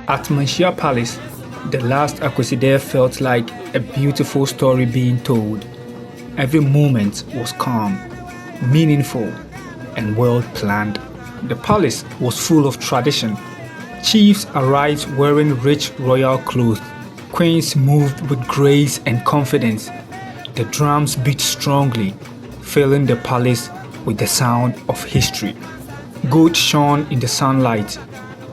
At Manhyia Palace, the last Akwasidae felt like a beautiful story being told. Every moment was calm, meaningful, and well planned. The palace was full of tradition. Chiefs arrived wearing rich royal clothes. Queens moved with grace and confidence. The drums beat strongly, filling the palace with the sound of history. Gold shone in the sunlight.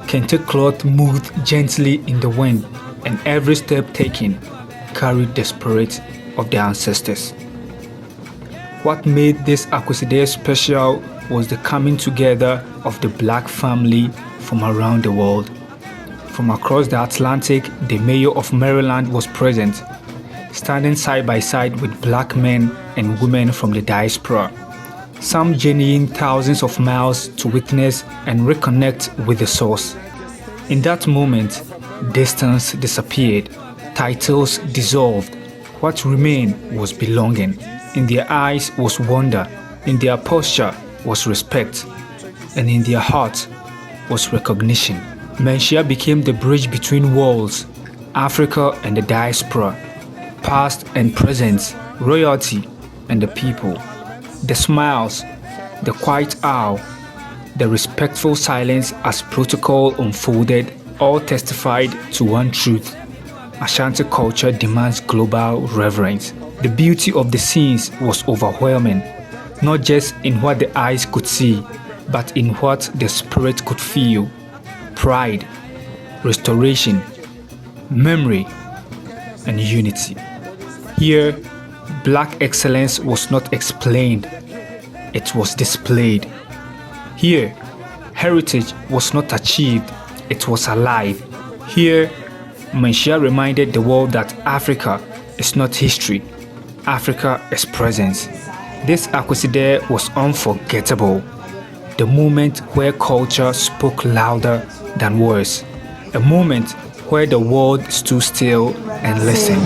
Kente cloth moved gently in the wind, and every step taken carried the spirit of the ancestors. What made this Akwasidae special was the coming together of the black family from around the world. From across the Atlantic, the mayor of Maryland was present, standing side by side with black men and women from the diaspora. Some journeying thousands of miles to witness and reconnect with the source. In that moment, distance disappeared, titles dissolved. What remained was belonging. In their eyes was wonder, in their posture was respect, and in their heart was recognition. Manhyia became the bridge between worlds, Africa and the diaspora, past and present, royalty and the people. The smiles, the quiet awe, the respectful silence as protocol unfolded all testified to one truth: Ashanti culture demands global reverence. The beauty of the scenes was overwhelming, not just in what the eyes could see, but in what the spirit could feel. Pride, restoration, memory, and unity. Here, black excellence was not explained, it was displayed. Here, heritage was not achieved, it was alive. Here, Manhyia reminded the world that Africa is not history, Africa is presence. This Akwasidae was unforgettable. The moment where culture spoke louder than words. A moment where the world stood still and listened.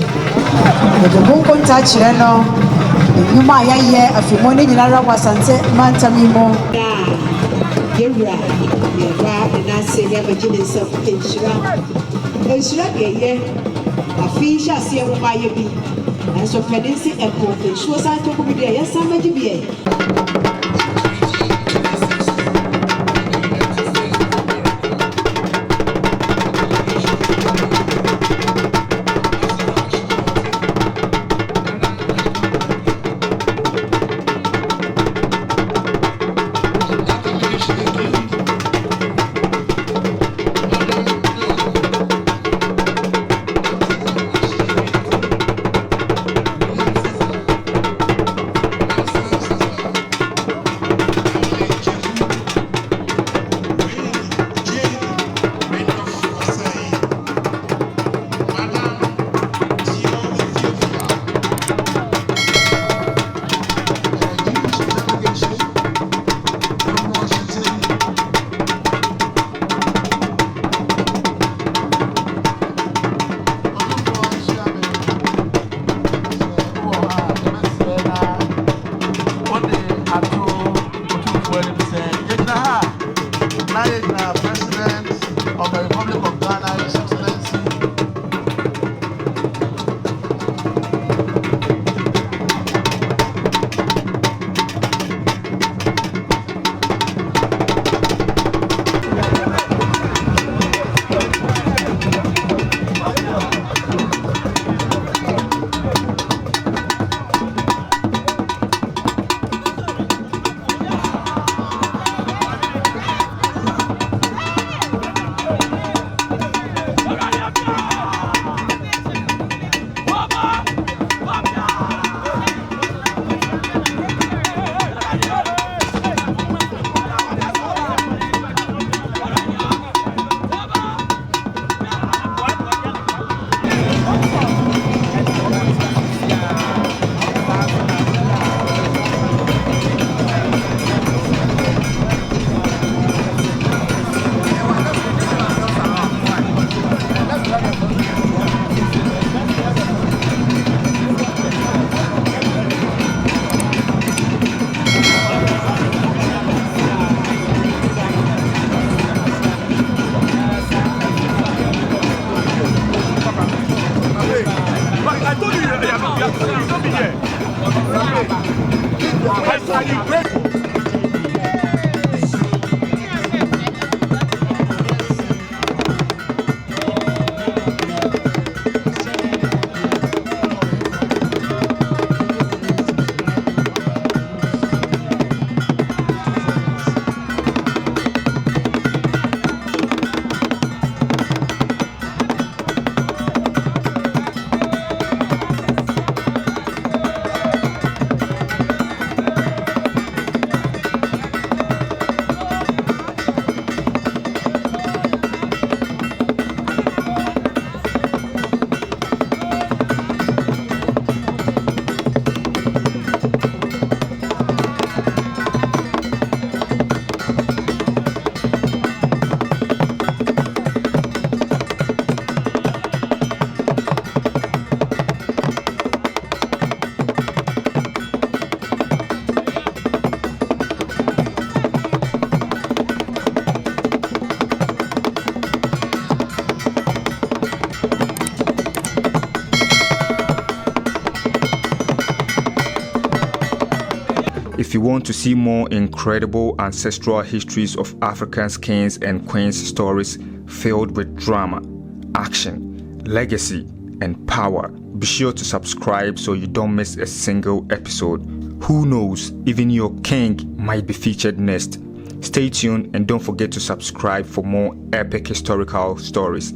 If you want to see more incredible ancestral histories of African kings and queens stories filled with drama, action, legacy, and power, be sure to subscribe so you don't miss a single episode. Who knows, even your king might be featured next. Stay tuned and don't forget to subscribe for more epic historical stories.